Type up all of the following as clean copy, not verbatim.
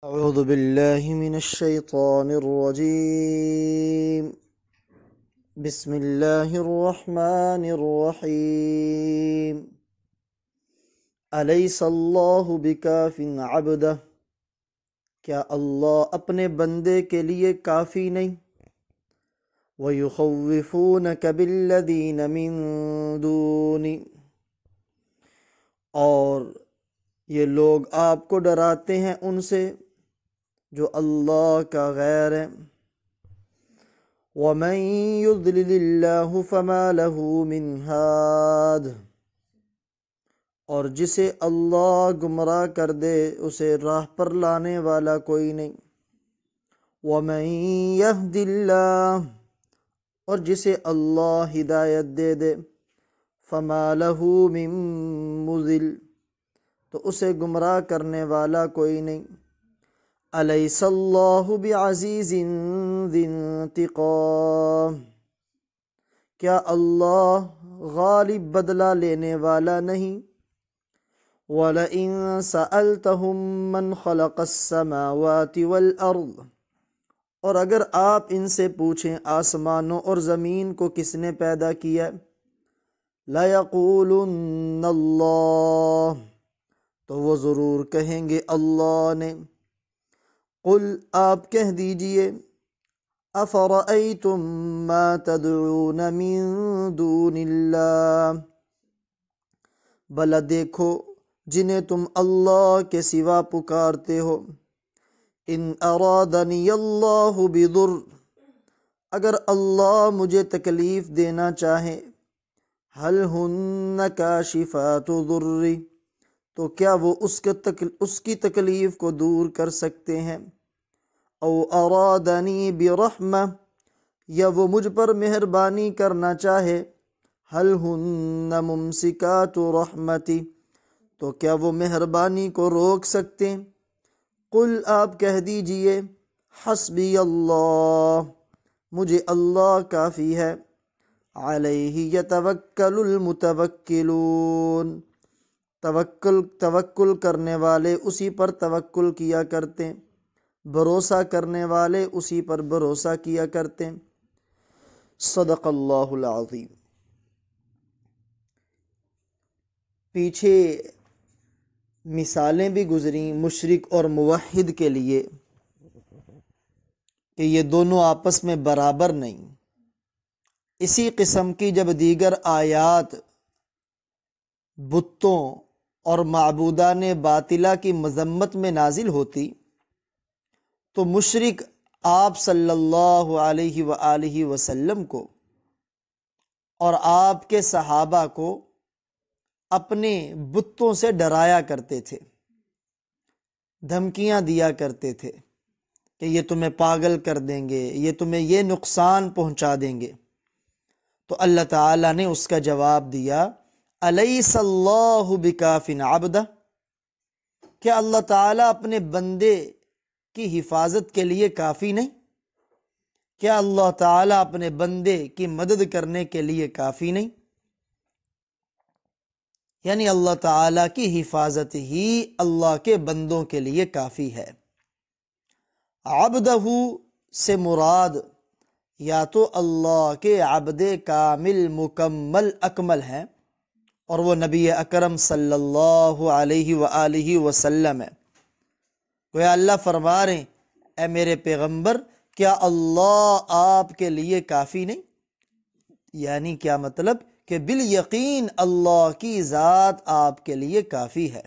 أعوذ بالله من الشيطان الرجيم. بسم الله الرحمن الرحيم. أليس الله بكاف عبده، کیا اللہ اپنے بندے کے لیے کافی نہیں؟ وَيُخَوِّفُونَكَ بِالَّذِينَ مِن دُونِ، اور یہ لوگ آپ کو ڈراتے ہیں ان سے جو اللہ کا غیر ہے۔ وَمَن يُضْلِلِ اللَّهُ فَمَا لَهُ مِنْ هَادٍ، اور جسے اللہ گمراہ کر دے اسے راہ پر لانے والا کوئی نہیں۔ وَمَن يَهْدِ اللَّهُ، اور جسے اللہ ہدایت دے دے، فَمَا لَهُ مِن مُضِلٍ، تو اسے گمراہ کرنے والا کوئی نہیں۔ أَلَيْسَ اللَّهُ بِعَزِيزٍ ذِي انتقام، کیا اللہ غالب بدلہ لینے والا نہیں؟ وَلَئِن سَأَلْتَهُم مَّنْ خَلَقَ السَّمَاوَاتِ وَالْأَرْضَ، اور اگر آپ ان سے پوچھیں آسمانوں اور زمین کو کس نے پیدا کیا، لَيَقُولُنَّ اللَّهُ، تو وہ ضرور کہیں گے اللہ نے۔ قل، آپ کہہ دیجئے، افرأیتم ما تدعون من دون اللہ، بھلا دیکھو جنہیں تم اللہ کے سوا پکارتے ہو۔ ان ارادنی اللہ بضر، اگر اللہ مجھے تکلیف دینا چاہے، هل ہن کاشفات ضری، تو کیا وہ اس کی تکلیف کو دور کر سکتے ہیں؟ او ارادنی برحمہ، یا وہ مجھ پر مہربانی کرنا چاہے، هل ہن ممسکات رحمتی، تو کیا وہ مہربانی کو روک سکتے ہیں؟ قل، آپ کہہ دیجئے، حسبی اللہ، مجھے اللہ کافی ہے، علیہ یتوکل المتوکلون، توکل کرنے والے اسی پر توکل کیا کرتے ہیں، بھروسہ کرنے والے اسی پر بھروسہ کیا کرتے ہیں۔ صدق اللہ العظیم۔ پیچھے مثالیں بھی گزریں مشرک اور موحد کے لیے کہ یہ دونوں آپس میں برابر نہیں۔ اسی قسم کی جب دیگر آیات بتوں اور معبودان باطلہ کی مذمت میں نازل ہوتی تو مشرک آپ صلی اللہ علیہ وآلہ وسلم کو اور آپ کے صحابہ کو اپنے بتوں سے ڈرایا کرتے تھے، دھمکیاں دیا کرتے تھے کہ یہ تمہیں پاگل کر دیں گے، یہ تمہیں یہ نقصان پہنچا دیں گے۔ تو اللہ تعالیٰ نے اس کا جواب دیا، الیس اللہ بکاف عبدہ، کیا اللہ تعالیٰ اپنے بندے کی حفاظت کے لیے کافی نہیں؟ کیا اللہ تعالیٰ اپنے بندے کی مدد کرنے کے لیے کافی نہیں؟ یعنی اللہ تعالیٰ کی حفاظت ہی اللہ کے بندوں کے لیے کافی ہے۔ عبدہ سے مراد یا تو اللہ کے عبد کامل مکمل اکمل ہیں، اور وہ نبی اکرم صلی اللہ علیہ وآلہ وسلم ہے۔ گویا اللہ فرما رہے ہیں، اے میرے پیغمبر، کیا اللہ آپ کے لیے کافی نہیں؟ یعنی کیا مطلب کہ بالیقین اللہ کی ذات آپ کے لیے کافی ہے،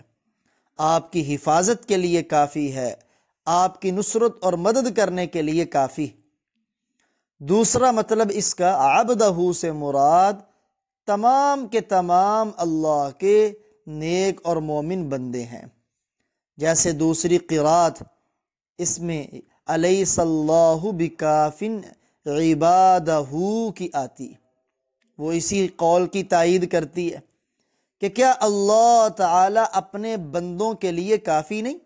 آپ کی حفاظت کے لیے کافی ہے، آپ کی نصرت اور مدد کرنے کے لیے کافی ہے۔ دوسرا مطلب اس کا، عبدہ سے مراد تمام کے تمام اللہ کے نیک اور مومن بندے ہیں۔ جیسے دوسری قرات اس میں الیس اللہ بکاف عبادہ کی آتی، وہ اسی قول کی تائید کرتی ہے کہ کیا اللہ تعالیٰ اپنے بندوں کے لیے کافی نہیں؟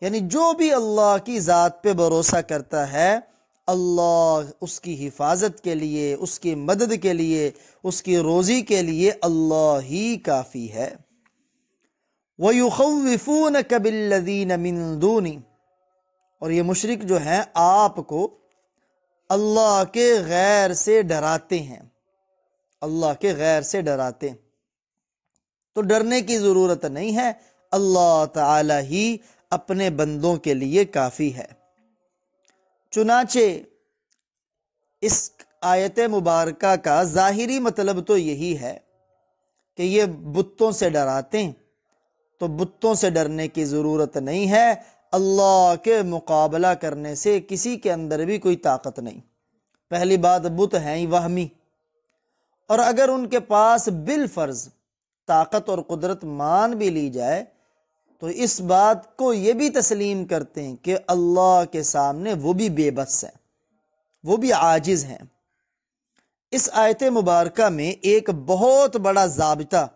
یعنی جو بھی اللہ کی ذات پہ بھروسہ کرتا ہے، اللہ اس کی حفاظت کے لیے، اس کی مدد کے لیے، اس کی روزی کے لیے اللہ ہی کافی ہے۔ وَيُخَوِّفُونَكَ بِالَّذِينَ مِن دُونِ، اور یہ مشرک جو ہیں آپ کو اللہ کے غیر سے ڈراتے ہیں، اللہ کے غیر سے ڈراتے ہیں۔ تو ڈرنے کی ضرورت نہیں ہے، اللہ تعالی ہی اپنے بندوں کے لیے کافی ہے۔ چنانچہ اس آیت مبارکہ کا ظاہری مطلب تو یہی ہے کہ یہ بتوں سے ڈراتے ہیں، تو بتوں سے ڈرنے کی ضرورت نہیں ہے، اللہ کے مقابلہ کرنے سے کسی کے اندر بھی کوئی طاقت نہیں۔ پہلی بات، بت ہیں ہی وہمی، اور اگر ان کے پاس بالفرض طاقت اور قدرت مان بھی لی جائے تو اس بات کو یہ بھی تسلیم کرتے ہیں کہ اللہ کے سامنے وہ بھی بے بس ہیں، وہ بھی عاجز ہیں۔ اس آیت مبارکہ میں ایک بہت بڑا ضابطہ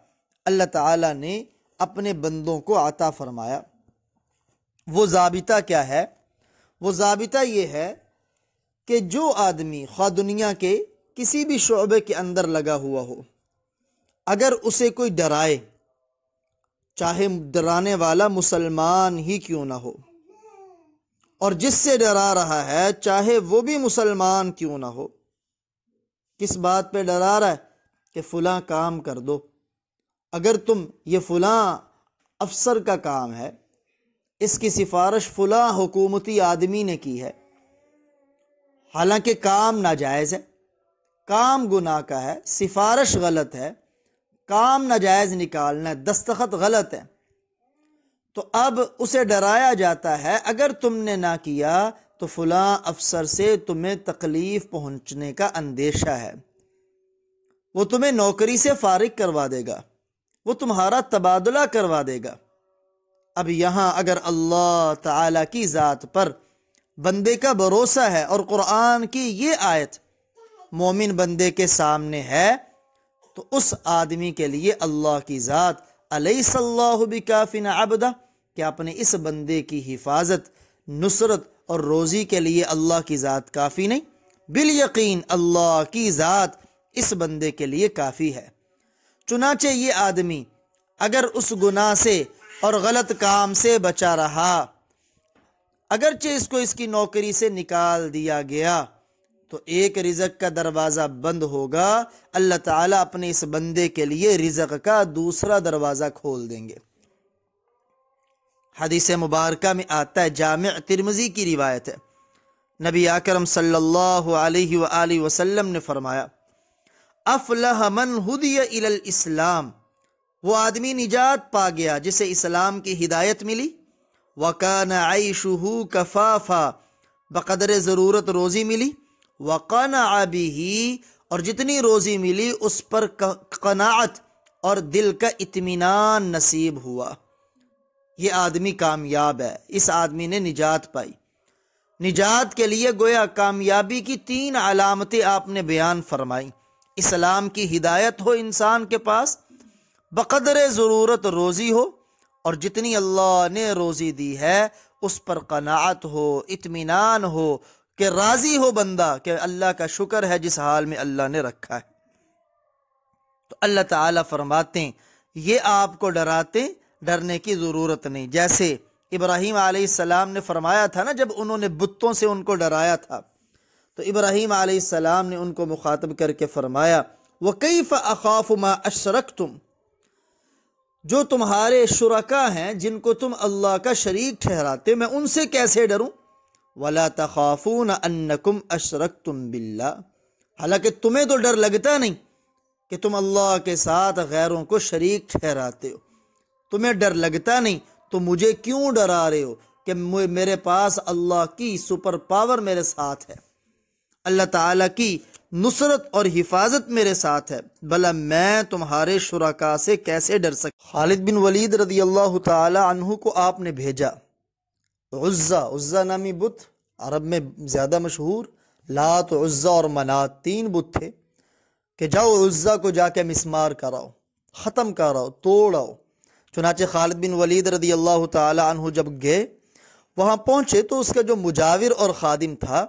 اللہ تعالیٰ نے اپنے بندوں کو عطا فرمایا۔ وہ ضابطہ کیا ہے؟ وہ ضابطہ یہ ہے کہ جو آدمی خواہ دنیا کے کسی بھی شعبے کے اندر لگا ہوا ہو، اگر اسے کوئی ڈرائے، چاہے ڈرانے والا مسلمان ہی کیوں نہ ہو، اور جس سے ڈرا رہا ہے چاہے وہ بھی مسلمان کیوں نہ ہو، کس بات پہ ڈرا رہا ہے؟ کہ فلاں کام کر دو، اگر تم یہ فلاں افسر کا کام ہے، اس کی سفارش فلاں حکومتی آدمی نے کی ہے، حالانکہ کام ناجائز ہے، کام گناہ کا ہے، سفارش غلط ہے، کام ناجائز نکالنا ہے، دستخط غلط ہے، تو اب اسے ڈرایا جاتا ہے اگر تم نے نہ کیا تو فلاں افسر سے تمہیں تکلیف پہنچنے کا اندیشہ ہے، وہ تمہیں نوکری سے فارغ کروا دے گا، وہ تمہارا تبادلہ کروا دے گا۔ اب یہاں اگر اللہ تعالی کی ذات پر بندے کا بھروسہ ہے اور قرآن کی یہ آیت مومن بندے کے سامنے ہے، تو اس آدمی کے لیے اللہ کی ذات الیس اللہ بکاف عبدہ، کہ اپنے اس بندے کی حفاظت، نصرت اور روزی کے لیے اللہ کی ذات کافی نہیں؟ بالیقین اللہ کی ذات اس بندے کے لیے کافی ہے۔ چنانچہ یہ آدمی اگر اس گناہ سے اور غلط کام سے بچا رہا، اگرچہ اس کو اس کی نوکری سے نکال دیا گیا، تو ایک رزق کا دروازہ بند ہوگا، اللہ تعالیٰ اپنے اس بندے کے لیے رزق کا دوسرا دروازہ کھول دیں گے۔ حدیث مبارکہ میں آتا ہے، جامع ترمذی کی روایت ہے، نبی اکرم صلی اللہ علیہ وآلہ وسلم نے فرمایا، افلح من ہدی الی الاسلام، وہ آدمی نجات پا گیا جسے اسلام کی ہدایت ملی، وکان عیشہ کفافا، بقدر ضرورت روزی ملی، وقنع بہ، اور جتنی روزی ملی اس پر قناعت اور دل کا اطمینان نصیب ہوا، یہ آدمی کامیاب ہے، اس آدمی نے نجات پائی۔ نجات کے لیے گویا کامیابی کی 3 علامتیں آپ نے بیان فرمائی۔ اسلام کی ہدایت ہو انسان کے پاس، بقدر ضرورت روزی ہو، اور جتنی اللہ نے روزی دی ہے اس پر قناعت ہو، اطمینان ہو، کہ راضی ہو بندہ کہ اللہ کا شکر ہے جس حال میں اللہ نے رکھا ہے۔ تو اللہ تعالیٰ فرماتے ہیں یہ آپ کو ڈراتے، ڈرنے کی ضرورت نہیں۔ جیسے ابراہیم علیہ السلام نے فرمایا تھا نا، جب انہوں نے بتوں سے ان کو ڈرایا تھا، تو ابراہیم علیہ السلام نے ان کو مخاطب کر کے فرمایا، وَكَيْفَ أَخَافُ مَا أَشْرَكْتُمْ، جو تمہارے شرکا ہیں جن کو تم اللہ کا شریک ٹھہراتے، میں ان سے کیسے ڈروں؟ وَلَا تَخَافُونَ أَنَّكُمْ أَشْرَكْتُمْ بِاللَّهِ، حالانکہ تمہیں تو ڈر لگتا نہیں کہ تم اللہ کے ساتھ غیروں کو شریک ٹھہراتے ہو، تمہیں ڈر لگتا نہیں تو مجھے کیوں ڈرا رہے ہو کہ میرے پاس اللہ کی سپر پاور میرے ساتھ ہے، اللہ تعالیٰ کی نصرت اور حفاظت میرے ساتھ ہے، بھلا میں تمہارے شرکا سے کیسے ڈر سکتا۔ خالد بن ولید رضی اللہ تعالی عنہ کو آپ نے بھیجا، عزا نامی بت عرب میں زیادہ مشہور، لات، عزا اور منات 3 بت تھے، کہ جاؤ عزا کو جا کے مسمار کراؤ، ختم کراؤ، توڑاؤ۔ چنانچہ خالد بن ولید رضی اللہ تعالی عنہ جب گئے، وہاں پہنچے تو اس کا جو مجاور اور خادم تھا،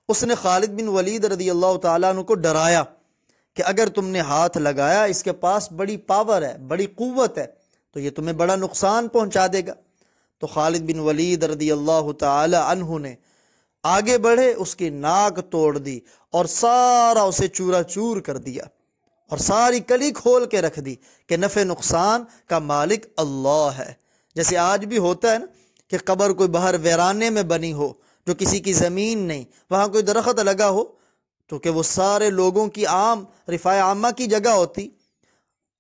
اس نے خالد بن ولید رضی اللہ تعالیٰ عنہ کو ڈرایا کہ اگر تم نے ہاتھ لگایا، اس کے پاس بڑی پاور ہے، بڑی قوت ہے، تو یہ تمہیں بڑا نقصان پہنچا دے گا۔ تو خالد بن ولید رضی اللہ تعالی عنہ نے آگے بڑھے، اس کی ناک توڑ دی اور سارا اسے چورا چور کر دیا اور ساری کلی کھول کے رکھ دی کہ نفع نقصان کا مالک اللہ ہے۔ جیسے آج بھی ہوتا ہے نا کہ قبر کوئی باہر ویرانے میں بنی ہو جو کسی کی زمین نہیں، وہاں کوئی درخت لگا ہو تو کہ وہ سارے لوگوں کی عام رفاع عامہ کی جگہ ہوتی،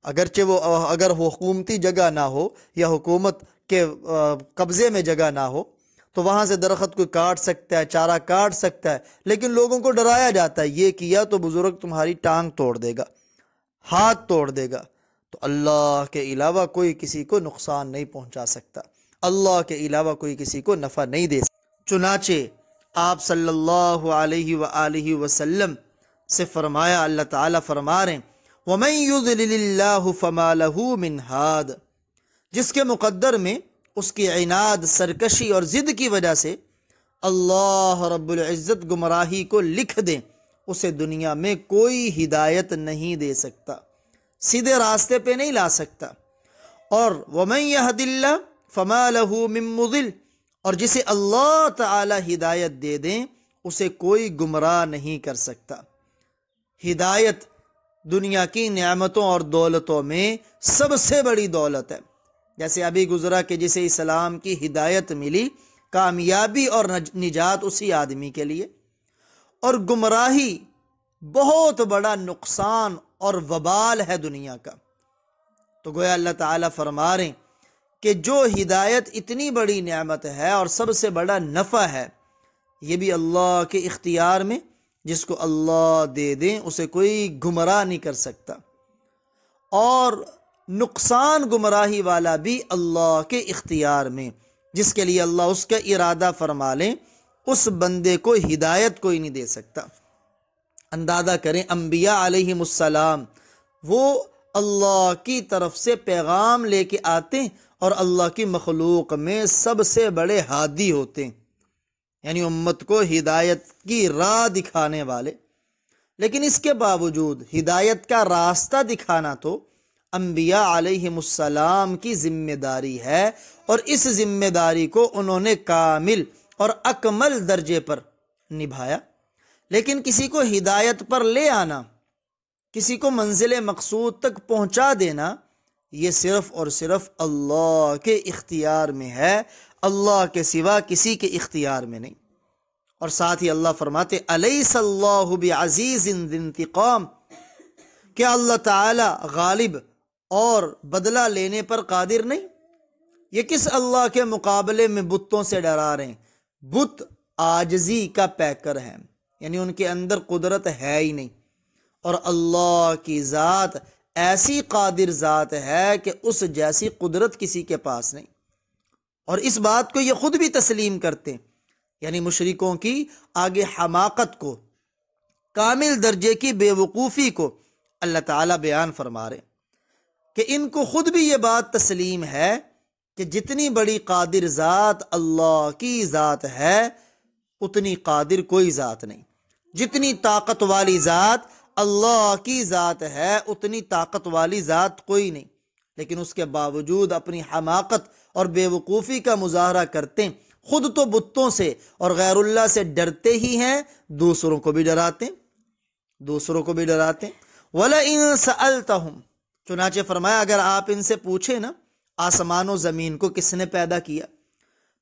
اگرچہ وہ اگر حکومتی جگہ نہ ہو یا حکومت کے قبضے میں جگہ نہ ہو تو وہاں سے درخت کوئی کاٹ سکتا ہے، چارہ کاٹ سکتا ہے، لیکن لوگوں کو ڈرایا جاتا ہے یہ کیا تو بزرگ تمہاری ٹانگ توڑ دے گا، ہاتھ توڑ دے گا۔ تو اللہ کے علاوہ کوئی کسی کو نقصان نہیں پہنچا سکتا، اللہ کے علاوہ کوئی کسی کو نفع نہیں دے سکتا۔ چنانچہ آپ صلی اللہ علیہ وآلہ وسلم سے فرمایا، اللہ تعالیٰ فرما رہے ہیں وَمَن يُضْلِلِ اللَّهُ فَمَا لَهُ مِنْ هَادٍ، جس کے مقدر میں اس کی عناد، سرکشی اور ضد کی وجہ سے اللہ رب العزت گمراہی کو لکھ دیں، اسے دنیا میں کوئی ہدایت نہیں دے سکتا، سیدھے راستے پہ نہیں لا سکتا۔ اور وَمَن يَهْدِ اللَّهُ فَمَا لَهُ مِن مُضِلٍ، اور جسے اللہ تعالی ہدایت دے دیں اسے کوئی گمراہ نہیں کر سکتا۔ ہدایت دنیا کی نعمتوں اور دولتوں میں سب سے بڑی دولت ہے۔ جیسے ابھی گزرا کہ جسے اسلام کی ہدایت ملی، کامیابی اور نجات اسی آدمی کے لیے، اور گمراہی بہت بڑا نقصان اور وبال ہے دنیا کا۔ تو گویا اللہ تعالیٰ فرما رہے ہیں کہ جو ہدایت اتنی بڑی نعمت ہے اور سب سے بڑا نفع ہے، یہ بھی اللہ کے اختیار میں، جس کو اللہ دے دیں اسے کوئی گمراہ نہیں کر سکتا، اور نقصان گمراہی والا بھی اللہ کے اختیار میں، جس کے لیے اللہ اس کا ارادہ فرما لیں اس بندے کو ہدایت کوئی نہیں دے سکتا۔ اندازہ کریں انبیاء علیہم السلام وہ اللہ کی طرف سے پیغام لے کے آتے ہیں اور اللہ کی مخلوق میں سب سے بڑے ہادی ہوتے ہیں، یعنی امت کو ہدایت کی راہ دکھانے والے، لیکن اس کے باوجود ہدایت کا راستہ دکھانا تو انبیاء علیہم السلام کی ذمہ داری ہے، اور اس ذمہ داری کو انہوں نے کامل اور اکمل درجے پر نبھایا۔ لیکن کسی کو ہدایت پر لے آنا، کسی کو منزل مقصود تک پہنچا دینا، یہ صرف اور صرف اللہ کے اختیار میں ہے، اللہ کے سوا کسی کے اختیار میں نہیں۔ اور ساتھ ہی اللہ فرماتے الیس اللہ بعزیز ذی انتقام، کیا اللہ تعالی غالب اور بدلہ لینے پر قادر نہیں؟ یہ کس اللہ کے مقابلے میں بتوں سے ڈرا رہے ہیں؟ بت عاجزی کا پیکر ہیں، یعنی ان کے اندر قدرت ہے ہی نہیں، اور اللہ کی ذات ایسی قادر ذات ہے کہ اس جیسی قدرت کسی کے پاس نہیں، اور اس بات کو یہ خود بھی تسلیم کرتے ہیں، یعنی مشرکوں کی آگے حماقت کو، کامل درجے کی بے وقوفی کو اللہ تعالیٰ بیان فرما رہے کہ ان کو خود بھی یہ بات تسلیم ہے کہ جتنی بڑی قادر ذات اللہ کی ذات ہے اتنی قادر کوئی ذات نہیں، جتنی طاقت والی ذات اللہ کی ذات ہے اتنی طاقت والی ذات کوئی نہیں، لیکن اس کے باوجود اپنی حماقت اور بے وقوفی کا مظاہرہ کرتے ہیں، خود تو بتوں سے اور غیر اللہ سے ڈرتے ہی ہیں، دوسروں کو بھی ڈراتے ہیں، دوسروں کو بھی ڈراتے ہیں۔ وَلَئِن سَأَلْتَهُمْ، چنانچہ فرمایا اگر آپ ان سے پوچھیں نا آسمان و زمین کو کس نے پیدا کیا،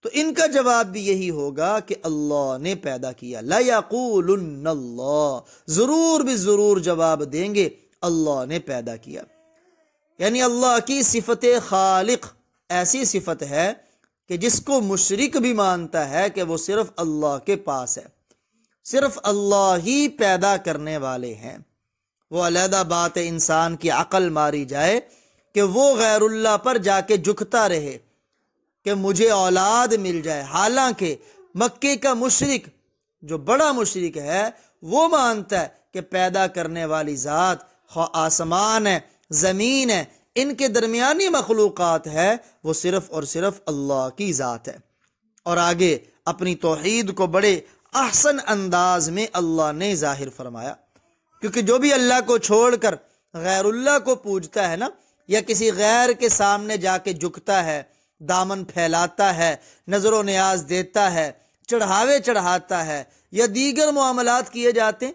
تو ان کا جواب بھی یہی ہوگا کہ اللہ نے پیدا کیا۔ لَيَقُولُنَّ اللَّهُ، ضرور بھی ضرور جواب دیں گے اللہ نے پیدا کیا۔ یعنی اللہ کی صفت خالق ایسی صفت ہے کہ جس کو مشرک بھی مانتا ہے کہ وہ صرف اللہ کے پاس ہے، صرف اللہ ہی پیدا کرنے والے ہیں۔ وہ علیحدہ بات ہے انسان کی عقل ماری جائے کہ وہ غیر اللہ پر جا کے جھکتا رہے کہ مجھے اولاد مل جائے، حالانکہ مکے کا مشرک جو بڑا مشرک ہے وہ مانتا ہے کہ پیدا کرنے والی ذات خواہ آسمان ہے، زمین ہے، ان کے درمیانی مخلوقات ہے، وہ صرف اور صرف اللہ کی ذات ہے۔ اور آگے اپنی توحید کو بڑے احسن انداز میں اللہ نے ظاہر فرمایا، کیونکہ جو بھی اللہ کو چھوڑ کر غیر اللہ کو پوجتا ہے نا، یا کسی غیر کے سامنے جا کے جھکتا ہے دامن پھیلاتا ہے، نظر و نیاز دیتا ہے، چڑھاوے چڑھاتا ہے یا دیگر معاملات کیے جاتے ہیں،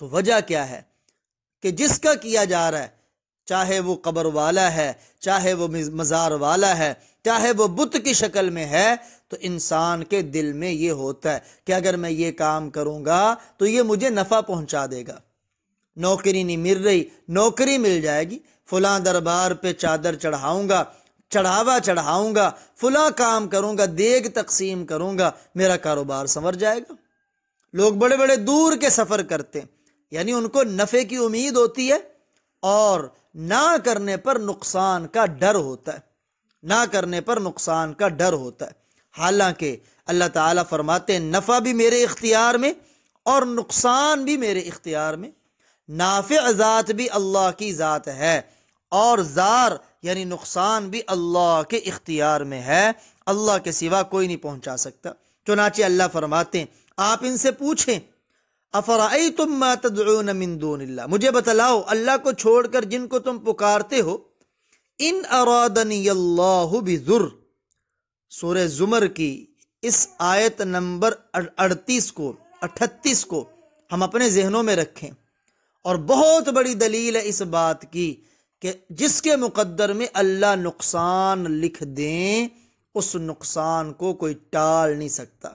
تو وجہ کیا ہے کہ جس کا کیا جا رہا ہے، چاہے وہ قبر والا ہے، چاہے وہ مزار والا ہے، چاہے وہ بت کی شکل میں ہے، تو انسان کے دل میں یہ ہوتا ہے کہ اگر میں یہ کام کروں گا تو یہ مجھے نفع پہنچا دے گا۔ نوکری نہیں مل رہی، نوکری مل جائے گی، فلاں دربار پہ چادر چڑھاؤں گا، چڑھاوا چڑھاؤں گا، فلاں کام کروں گا، دیگ تقسیم کروں گا، میرا کاروبار سنور جائے گا۔ لوگ بڑے بڑے دور کے سفر کرتے ہیں، یعنی ان کو نفع کی امید ہوتی ہے اور نہ کرنے پر نقصان کا ڈر ہوتا ہے، نہ کرنے پر نقصان کا ڈر ہوتا ہے۔ حالانکہ اللہ تعالیٰ فرماتے ہیں نفع بھی میرے اختیار میں اور نقصان بھی میرے اختیار میں۔ نافع ذات بھی اللہ کی ذات ہے اور ضار یعنی نقصان بھی اللہ کے اختیار میں ہے، اللہ کے سوا کوئی نہیں پہنچا سکتا۔ چنانچہ اللہ فرماتے ہیں آپ ان سے پوچھیں افرأیتم ما تدعون من دون اللہ، مجھے بتلاؤ اللہ کو چھوڑ کر جن کو تم پکارتے ہو، ان ارادنی اللہ بضر، سورہ زمر کی اس آیت نمبر 38 کو ہم اپنے ذہنوں میں رکھیں، اور بہت بڑی دلیل ہے اس بات کی کہ جس کے مقدر میں اللہ نقصان لکھ دیں اس نقصان کو کوئی ٹال نہیں سکتا،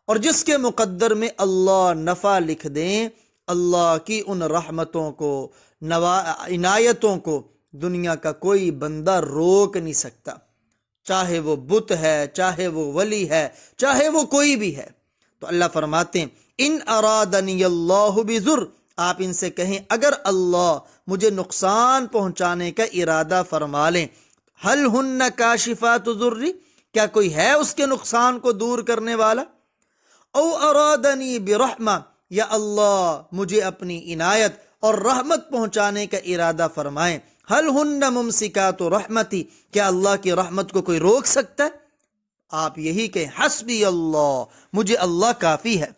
اور جس کے مقدر میں اللہ نفع لکھ دیں اللہ کی ان رحمتوں کو، عنایتوں کو دنیا کا کوئی بندہ روک نہیں سکتا، چاہے وہ بت ہے، چاہے وہ ولی ہے، چاہے وہ کوئی بھی ہے۔ تو اللہ فرماتے ہیں ان ارادنی اللہ بضر، آپ ان سے کہیں اگر اللہ مجھے نقصان پہنچانے کا ارادہ فرما لیں، ہل ہن کاشفات ضری، کیا کوئی ہے اس کے نقصان کو دور کرنے والا؟ او ارادنی برحمہ، یا اللہ مجھے اپنی عنایت اور رحمت پہنچانے کا ارادہ فرمائیں، ہل ہن ممسکات رحمتی، کیا اللہ کی رحمت کو کوئی روک سکتا ہے؟ آپ یہی کہیں حسبی اللہ، مجھے اللہ کافی ہے۔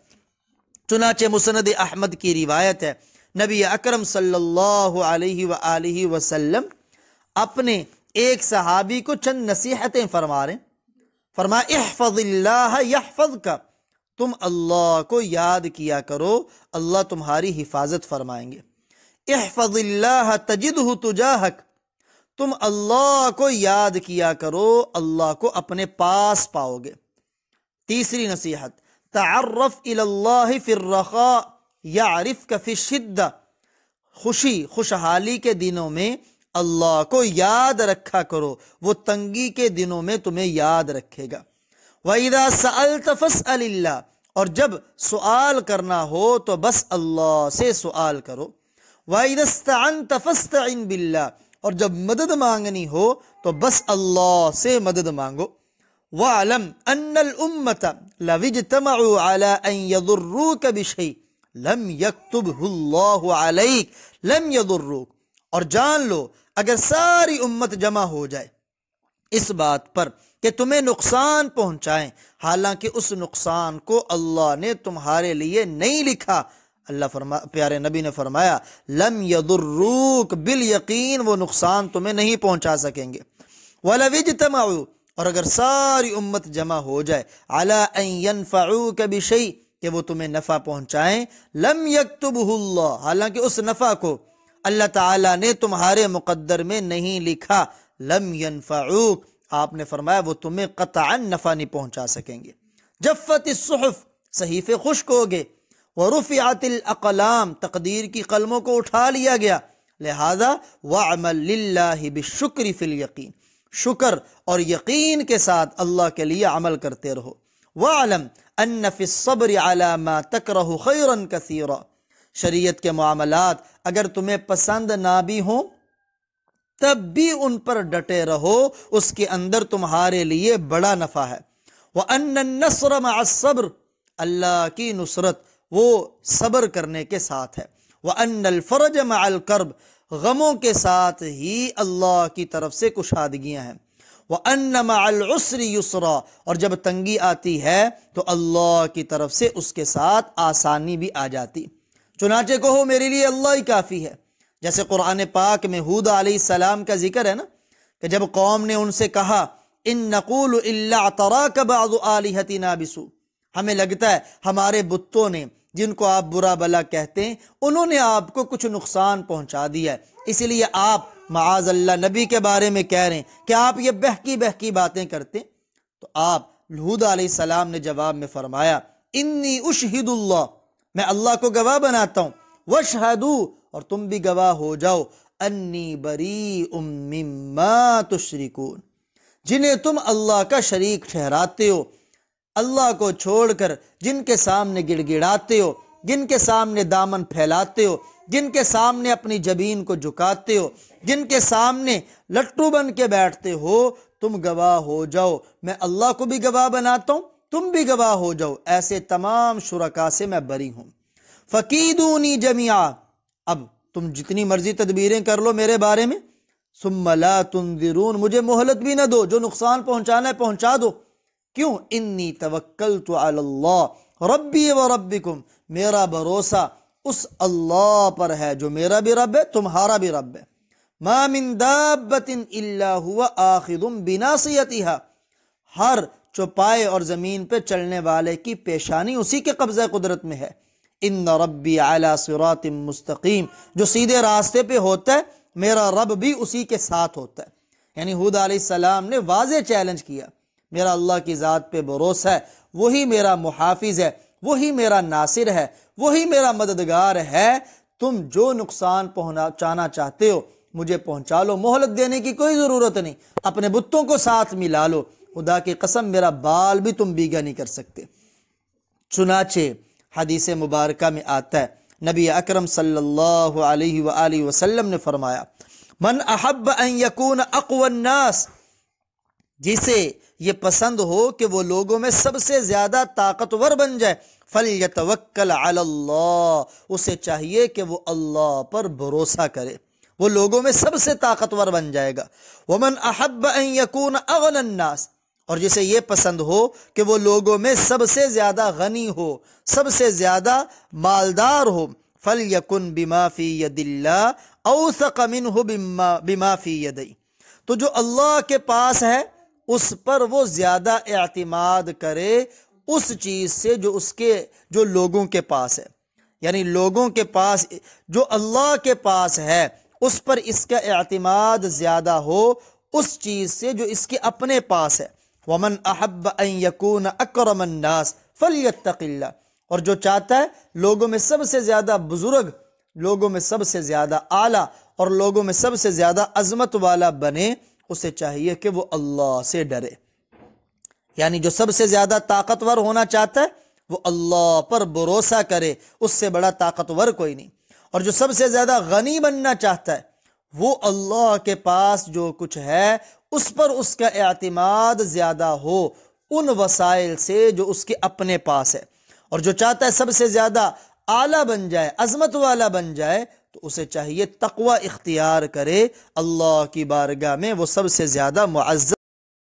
چنانچہ مسند احمد کی روایت ہے نبی اکرم صلی اللہ علیہ وآلہ وسلم اپنے ایک صحابی کو چند نصیحتیں فرما رہے ہیں، فرمایا احفظ اللہ یحفظک، تم اللہ کو یاد کیا کرو اللہ تمہاری حفاظت فرمائیں گے۔ احفظ اللہ تجدہ تجاہک، تم اللہ کو یاد کیا کرو اللہ کو اپنے پاس پاؤ گے۔ تیسری نصیحت تعرف الی اللہ فی الرخاء یعرفک فی الشدہ، خوشحالی کے دنوں میں اللہ کو یاد رکھا کرو، وہ تنگی کے دنوں میں تمہیں یاد رکھے گا۔ وَإِذَا سَأَلْتَ فَاسْأَلِ اللَّهِ، اور جب سوال کرنا ہو تو بس اللہ سے سوال کرو۔ وَإِذَا اسْتَعَنْتَ فَاسْتَعِنْ بِاللَّهِ، اور جب مدد مانگنی ہو تو بس اللہ سے مدد مانگو۔ وَاعْلَمْ أَنَّ الْأُمَّةَ لَوِ اجْتَمَعُوا عَلَىٰ أَن يَضُرُّوكَ بِشَيْءٍ لَمْ يَكْتُبْهُ اللَّهُ عَلَيْكَ لَمْ يَضُرُّوكَ، اور جان لو اگر ساری امت جمع ہو جائے اس بات پر کہ تمہیں نقصان پہنچائیں، حالانکہ اس نقصان کو اللہ نے تمہارے لیے نہیں لکھا، اللہ پیارے نبی نے فرمایا لم یضروک، بالیقین وہ نقصان تمہیں نہیں پہنچا سکیں گے۔ وَلَوِ اجْتَمَعُوا، اور اگر ساری امت جمع ہو جائے عَلَىٰ أَن يَنْفَعُوكَ بِشَيْءٍ، کہ وہ تمہیں نفع پہنچائیں، لم یکتبہ اللہ، حالانکہ اس نفع کو اللہ تعالیٰ نے تمہارے مقدر میں نہیں لکھا، لم ینفعوک، آپ نے فرمایا وہ تمہیں قطعا نفع نہیں پہنچا سکیں گے۔ جفت الصحف، صحیفے خشک ہو گئے، ورفعت الاقلام، تقدیر کی قلموں کو اٹھا لیا گیا، لہذا وَعْمَلْ لِلَّهِ بِالشُّكْرِ فِي الْيَقِينِ، شکر اور یقین کے ساتھ اللہ کے لیے عمل کرتے رہو۔ وَاعْلَمْ أَنَّ فِي الصَّبْرِ عَلَى مَا تَكْرَهُ خَيْرًا كَثِيرًا، شریعت کے معاملات اگر تمہیں پسند نہ بھی ہوں تب بھی ان پر ڈٹے رہو، اس کے اندر تمہارے لیے بڑا نفع ہے۔ وَأَنَّ النَّصْرَ مَعَ الصَّبْرِ، اللہ کی نصرت وہ صبر کرنے کے ساتھ ہے۔ وَأَنَّ الْفَرَجَ مَعَ الْكَرْبِ، غموں کے ساتھ ہی اللہ کی طرف سے کشادگیاں ہیں۔ وَأَنَّ مَعَ الْعُسْرِ يُسْرًا، اور جب تنگی آتی ہے تو اللہ کی طرف سے اس کے ساتھ آسانی بھی آ جاتی۔ چنانچہ کہو میرے لیے اللہ ہی کافی ہے، جیسے قرآن پاک میں ہود علیہ السلام کا ذکر ہے نا، کہ جب قوم نے ان سے کہا ان نقول الا اعتراک بعض آلہتنا بسوء، ہمیں لگتا ہے ہمارے بتوں نے جن کو آپ برا بلا کہتے ہیں انہوں نے آپ کو کچھ نقصان پہنچا دیا ہے، اسی لیے آپ معاذ اللہ نبی کے بارے میں کہہ رہے ہیں کہ آپ یہ بہکی بہکی باتیں کرتے ہیں۔ تو آپ ہود علیہ السلام نے جواب میں فرمایا انی اشہد اللہ، میں اللہ کو گواہ بناتا ہوں، واشہدوا، اور تم بھی گواہ ہو جاؤ، انی بریء مما تشرکون، جنہیں تم اللہ کا شریک ٹھہراتے ہو، اللہ کو چھوڑ کر جن کے سامنے گڑ گڑاتے ہو، جن کے سامنے دامن پھیلاتے ہو، جن کے سامنے اپنی جبین کو جھکاتے ہو، جن کے سامنے لٹو بن کے بیٹھتے ہو، تم گواہ ہو جاؤ، میں اللہ کو بھی گواہ بناتا ہوں، تم بھی گواہ ہو جاؤ، ایسے تمام شرکا سے میں بری ہوں۔ فکیدونی جمیعا، اب تم جتنی مرضی تدبیریں کر لو میرے بارے میں، ثم لا تنظرون، مجھے مہلت بھی نہ دو، جو نقصان پہنچانا ہے پہنچا دو۔ کیوں؟ انی توکلت علی اللہ ربی و ربکم، میرا بھروسہ اس اللہ پر ہے جو میرا بھی رب ہے تمہارا بھی رب ہے۔ ما من دابۃ الا هو آخذ بناصیتها، ہر چوپائے اور زمین پہ چلنے والے کی پیشانی اسی کے قبضہ قدرت میں ہے۔ ان ربی علی صراط مستقیم، جو سیدھے راستے پہ ہوتا ہے میرا رب بھی اسی کے ساتھ ہوتا ہے۔ یعنی ہود علیہ السلام نے واضح چیلنج کیا، میرا اللہ کی ذات پہ بھروسہ ہے، وہی میرا محافظ ہے، وہی میرا ناصر ہے، وہی میرا مددگار ہے، تم جو نقصان پہنچانا چاہتے ہو مجھے پہنچا لو، مہلت دینے کی کوئی ضرورت نہیں، اپنے بتوں کو ساتھ ملا لو، خدا کی قسم میرا بال بھی تم بیگا نہیں کر سکتے۔ چنانچہ حدیث مبارکہ میں آتا ہے، نبی اکرم صلی اللہ علیہ وآلہ وسلم نے فرمایا من احب ان یکون اقوی الناس، جسے یہ پسند ہو کہ وہ لوگوں میں سب سے زیادہ طاقتور بن جائے، فلیتوکل علی اللہ، اسے چاہیے کہ وہ اللہ پر بھروسہ کرے، وہ لوگوں میں سب سے طاقتور بن جائے گا۔ ومن احب ان یکون اغنی الناس، اور جسے یہ پسند ہو کہ وہ لوگوں میں سب سے زیادہ غنی ہو، سب سے زیادہ مالدار ہو، فلیکن بما فی ید اللہ اوثق منہ بما فی یدی، تو جو اللہ کے پاس ہے اس پر وہ زیادہ اعتماد کرے اس چیز سے جو لوگوں کے پاس ہے، یعنی لوگوں کے پاس جو اللہ کے پاس ہے اس پر اس کا اعتماد زیادہ ہو اس چیز سے جو اس کے اپنے پاس ہے۔ ومن احب ان یکون اکرم الناس فلیتق اللہ، اور جو چاہتا ہے لوگوں میں سب سے زیادہ بزرگ، لوگوں میں سب سے زیادہ اعلیٰ اور لوگوں میں سب سے زیادہ عظمت والا بنے، اسے چاہیے کہ وہ اللہ سے ڈرے۔ یعنی جو سب سے زیادہ طاقتور ہونا چاہتا ہے وہ اللہ پر بھروسہ کرے، اس سے بڑا طاقتور کوئی نہیں۔ اور جو سب سے زیادہ غنی بننا چاہتا ہے وہ اللہ کے پاس جو کچھ ہے اس پر اس کا اعتماد زیادہ ہو ان وسائل سے جو اس کے اپنے پاس ہے۔ اور جو چاہتا ہے سب سے زیادہ اعلیٰ بن جائے، عظمت والا بن جائے، تو اسے چاہیے تقوی اختیار کرے، اللہ کی بارگاہ میں وہ سب سے زیادہ معزز